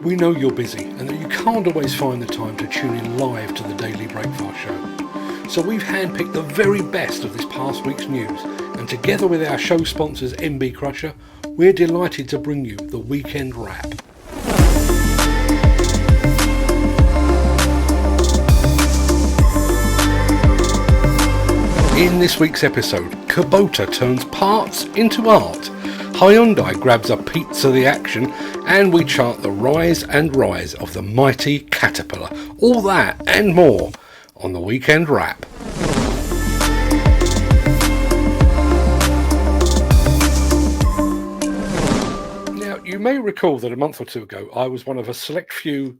We know you're busy and that you can't always find the time to tune in live to the Daily Breakfast Show. So we've handpicked the very best of this past week's news, and together with our show sponsors MB Crusher, we're delighted to bring you the Weekend Wrap. In this week's episode, Kubota turns parts into art, Hyundai grabs a piece of the action, and we chart the rise and rise of the mighty Caterpillar. All that and more on the Weekend Wrap. Now, you may recall that a month or two ago I was one of a select few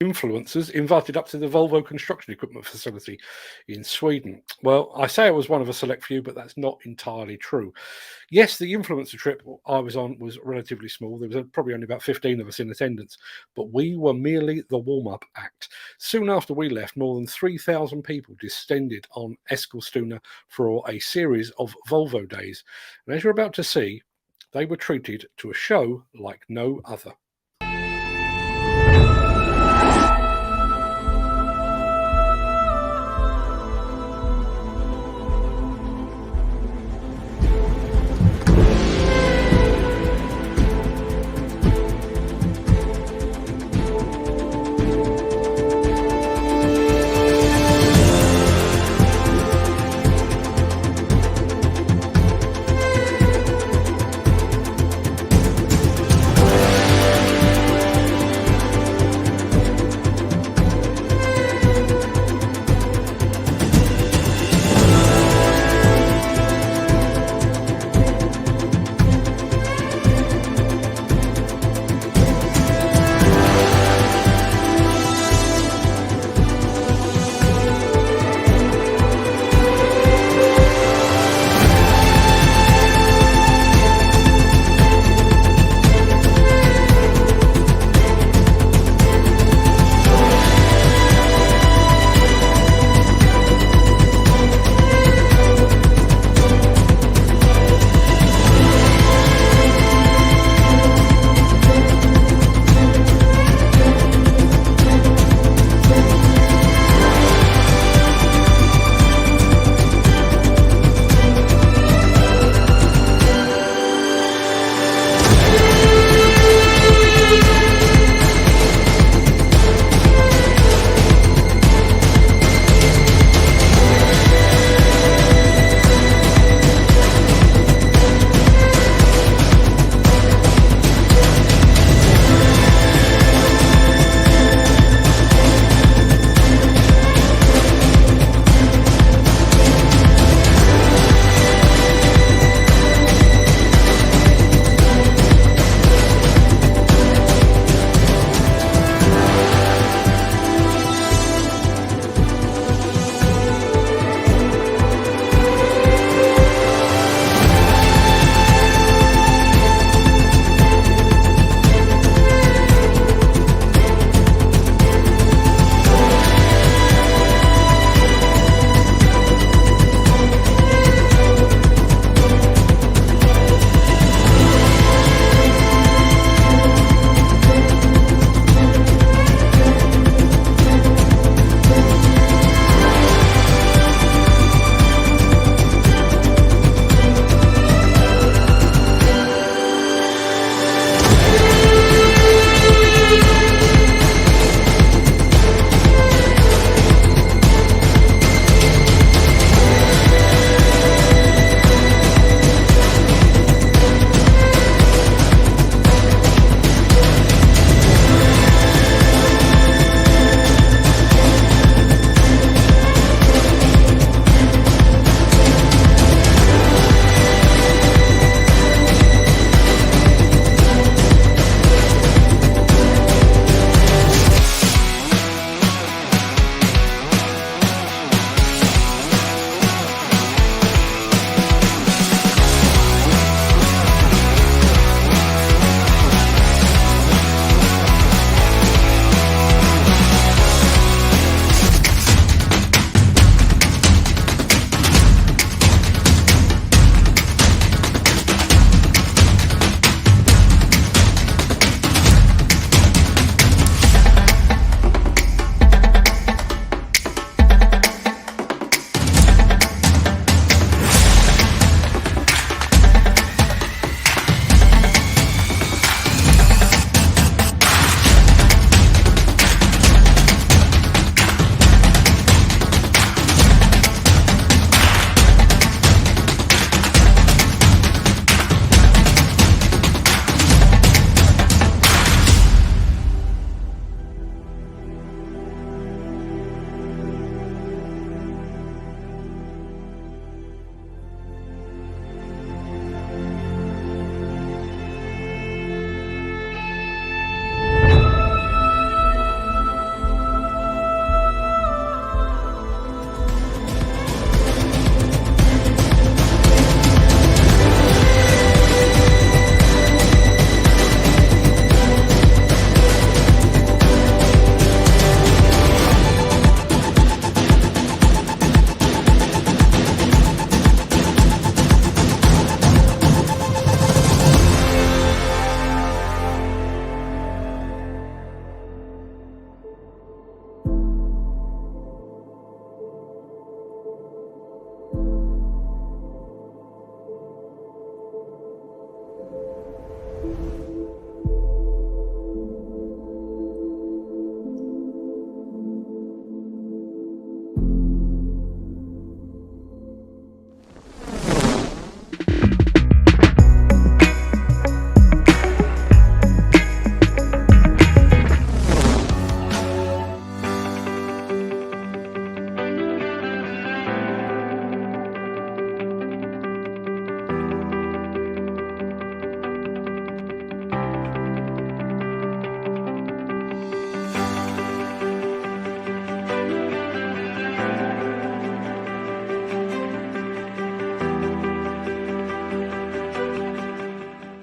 influencers invited up to the Volvo construction equipment facility in Sweden. Well, I say I was one of a select few, but that's not entirely true. Yes, the influencer trip I was on was relatively small. There was probably only about 15 of us in attendance, but we were merely the warm-up act. Soon after we left, more than 3,000 people descended on Eskilstuna for a series of Volvo days. And as you're about to see, they were treated to a show like no other.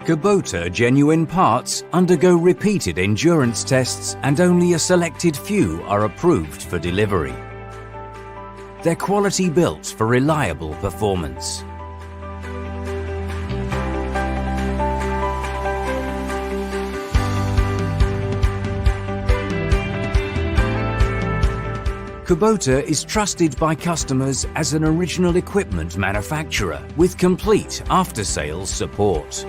Kubota genuine parts undergo repeated endurance tests and only a selected few are approved for delivery. They're quality built for reliable performance. Kubota is trusted by customers as an original equipment manufacturer with complete after-sales support.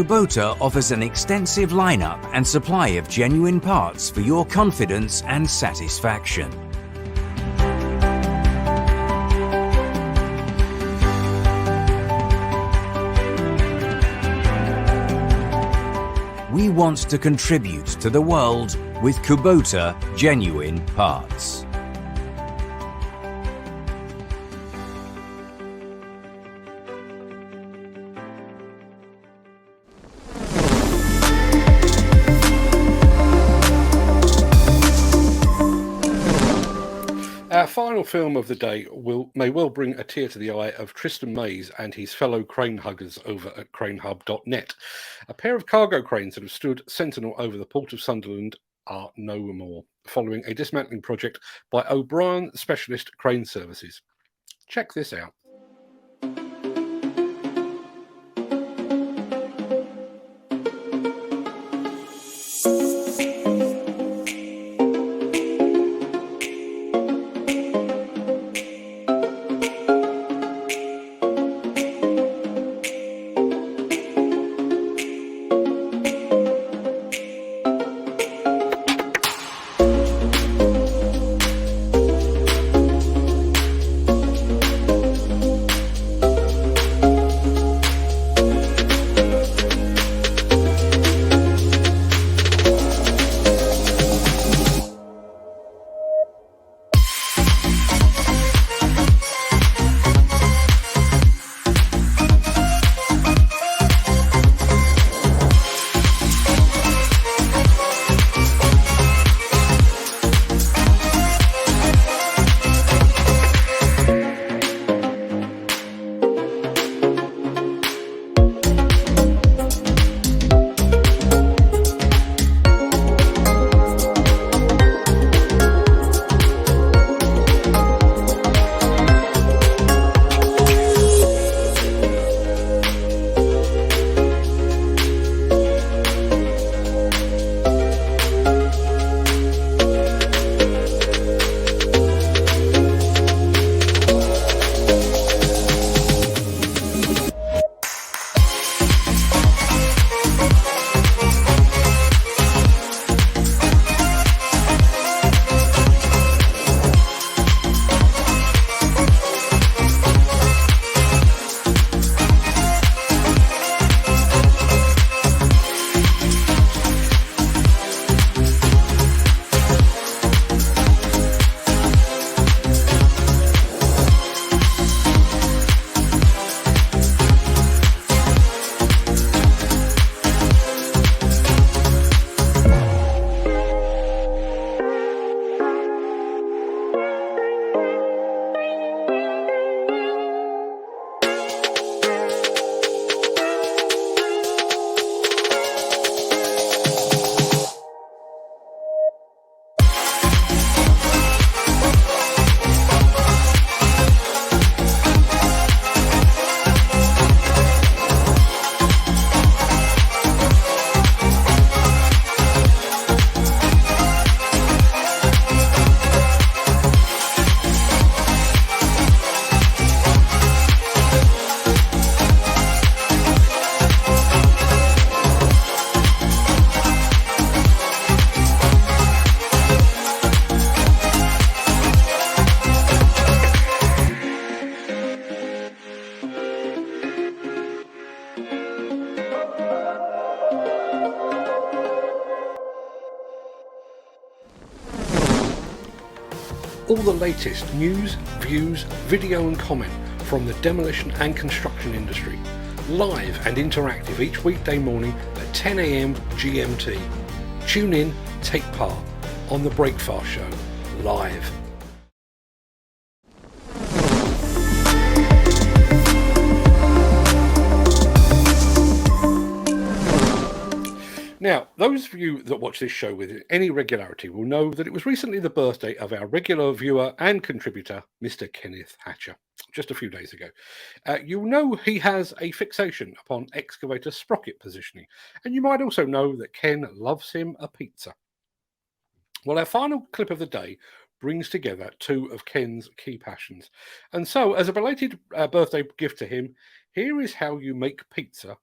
Kubota offers an extensive lineup and supply of genuine parts for your confidence and satisfaction. We want to contribute to the world with Kubota genuine parts. Our final film of the day may well bring a tear to the eye of Tristan Mays and his fellow crane huggers over at cranehub.net. A pair of cargo cranes that have stood sentinel over the Port of Sunderland are no more, following a dismantling project by O'Brien Specialist Crane Services. Check this out. all the latest news, views, video and comment from the demolition and construction industry. live and interactive each weekday morning at 10 a.m. GMT. Tune in, take part on the Breakfast Show, live. Now, those of you that watch this show with any regularity will know that it was recently the birthday of our regular viewer and contributor, Mr. Kenneth Hatcher, just a few days ago. You'll know he has a fixation upon excavator sprocket positioning, and you might also know that Ken loves him a pizza. Well, our final clip of the day brings together two of Ken's key passions. And so, as a belated birthday gift to him, here is how you make pizza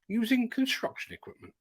using construction equipment.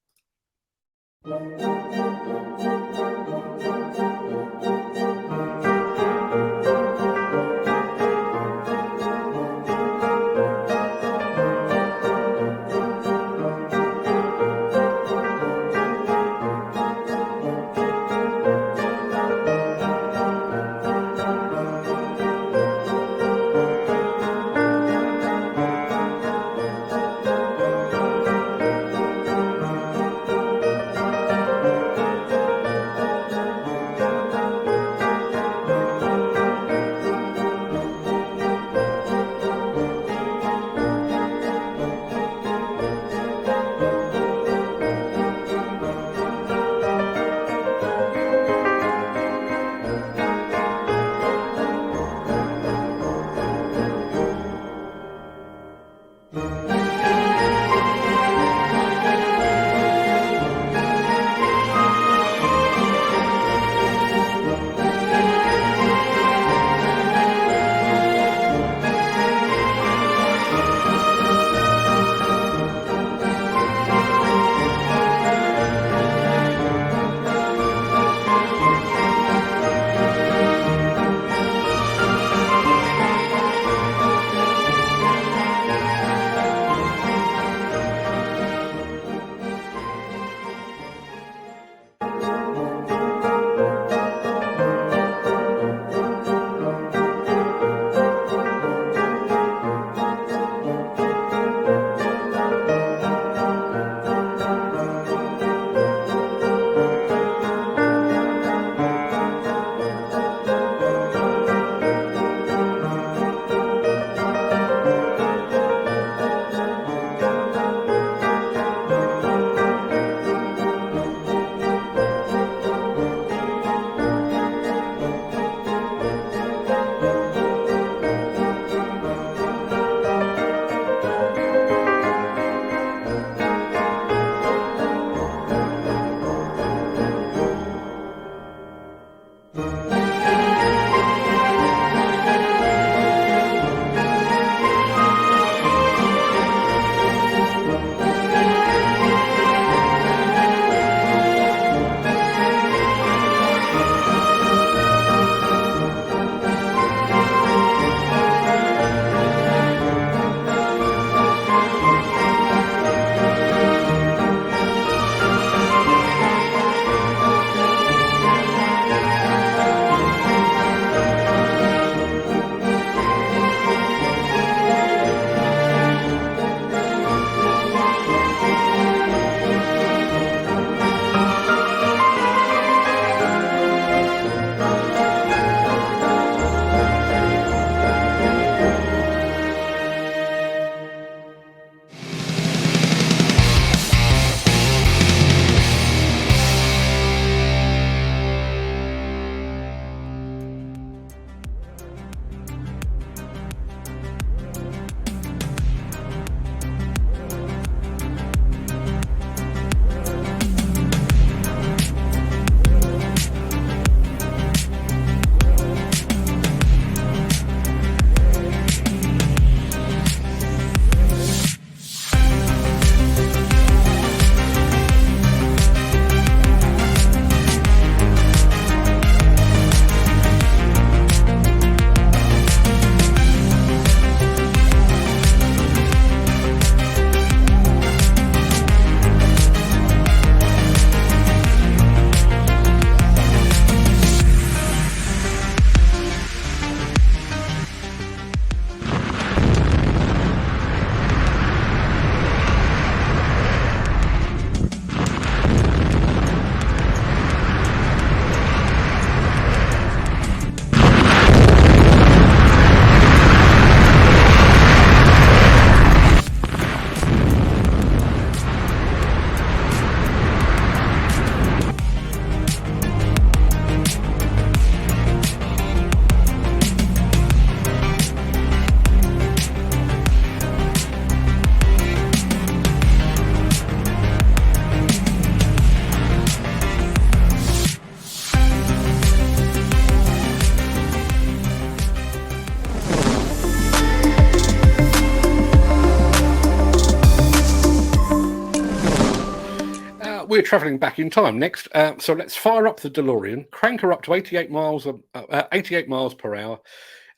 travelling back in time next. So let's fire up the DeLorean, crank her up to 88 miles per hour,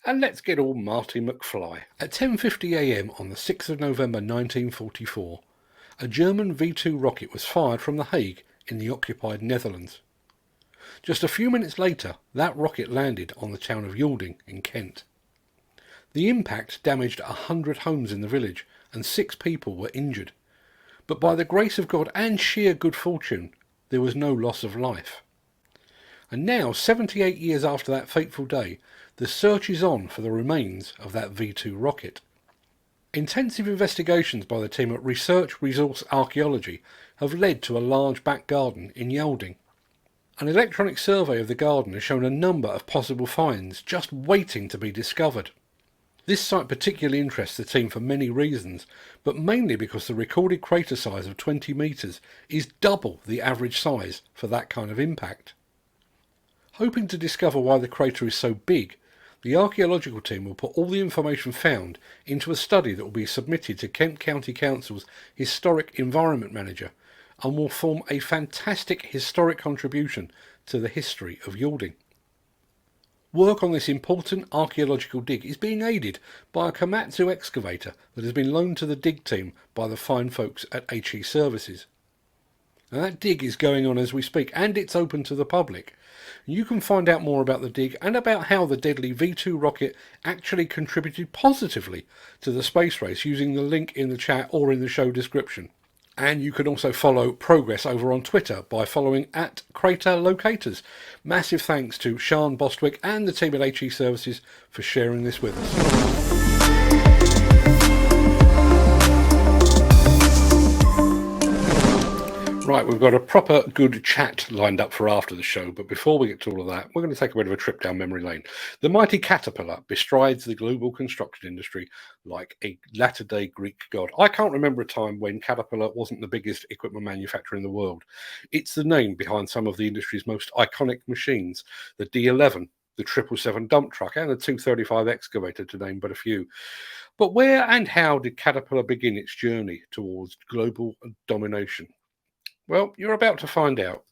and let's get all Marty McFly. At 10:50 a.m. on the 6th of November 1944, a German V-2 rocket was fired from The Hague in the occupied Netherlands. Just a few minutes later, that rocket landed on the town of Yalding in Kent. The impact damaged 100 homes in the village, and 6 people were injured. But by the grace of God and sheer good fortune, there was no loss of life. And now, 78 years after that fateful day, the search is on for the remains of that V-2 rocket. Intensive investigations by the team at Research Resource Archaeology have led to a large back garden in Yalding. An electronic survey of the garden has shown a number of possible finds just waiting to be discovered. This site particularly interests the team for many reasons, but mainly because the recorded crater size of 20 metres is double the average size for that kind of impact. Hoping to discover why the crater is so big, the archaeological team will put all the information found into a study that will be submitted to Kent County Council's Historic Environment Manager and will form a fantastic historic contribution to the history of Yalding. Work on this important archaeological dig is being aided by a Komatsu excavator that has been loaned to the dig team by the fine folks at HE Services. Now that dig is going on as we speak, and it's open to the public. You can find out more about the dig and about how the deadly V-2 rocket actually contributed positively to the space race using the link in the chat or in the show description. And you can also follow progress over on Twitter by following @CraterLocators. Massive thanks to Sian Bostwick and the team at HE Services for sharing this with us. Right, we've got a proper good chat lined up for after the show, but before we get to all of that, we're going to take a bit of a trip down memory lane. The mighty Caterpillar bestrides the global construction industry like a latter-day Greek god. I can't remember a time when Caterpillar wasn't the biggest equipment manufacturer in the world. It's the name behind some of the industry's most iconic machines, the D11, the 777 dump truck, and the 235 excavator, to name but a few. But where and how did Caterpillar begin its journey towards global domination? Well, you're about to find out.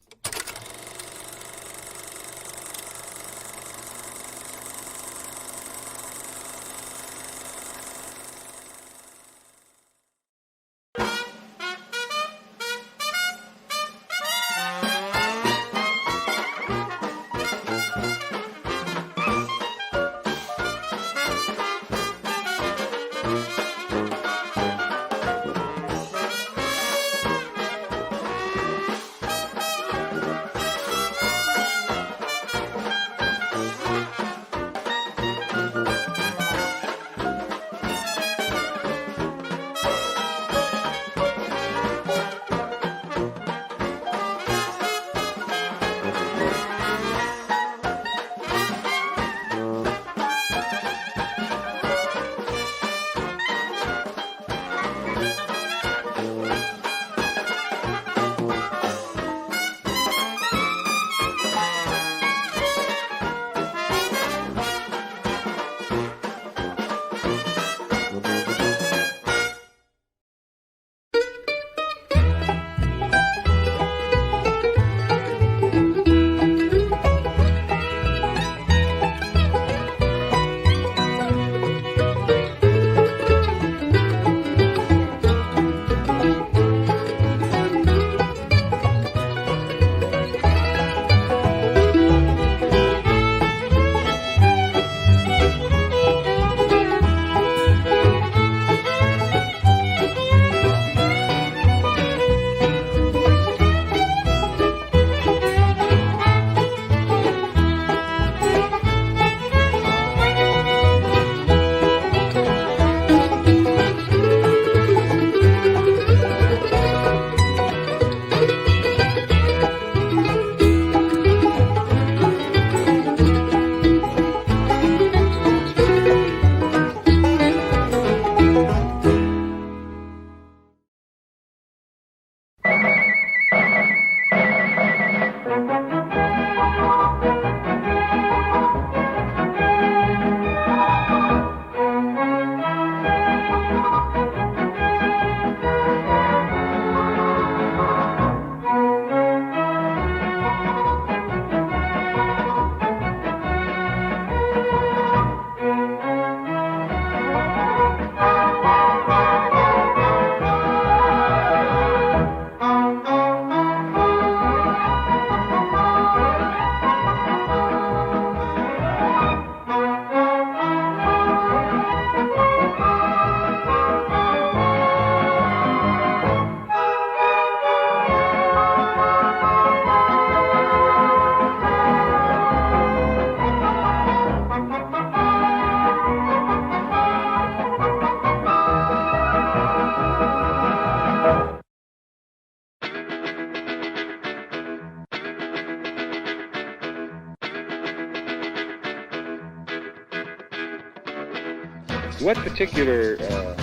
What particular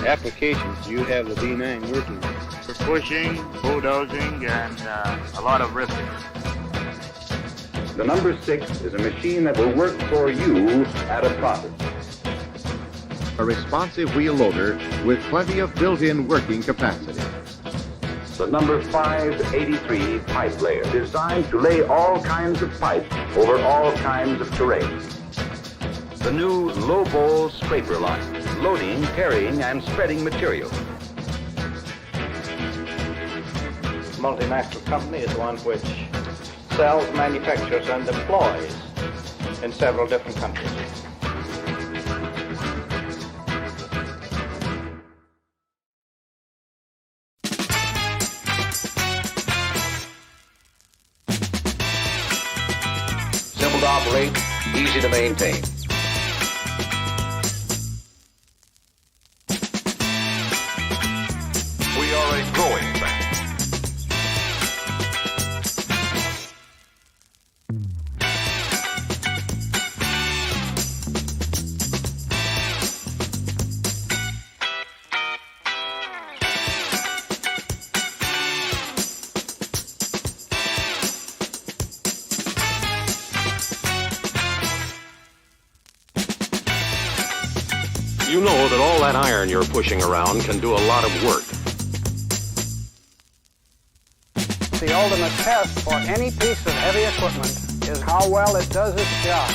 applications do you have the B9 working on? For pushing, bulldozing, and a lot of ripping. The number 6 is a machine that will work for you at a profit. A responsive wheel loader with plenty of built-in working capacity. The number 583 pipe layer, designed to lay all kinds of pipe over all kinds of terrain. The new low-bowl scraper line, loading, carrying, and spreading material. Multinational company is one which sells, manufactures, and employs in several different countries. Simple to operate, easy to maintain. We are a growing bank. You know that all that iron you're pushing around can do a lot of work. The ultimate test for any piece of heavy equipment is how well it does its job.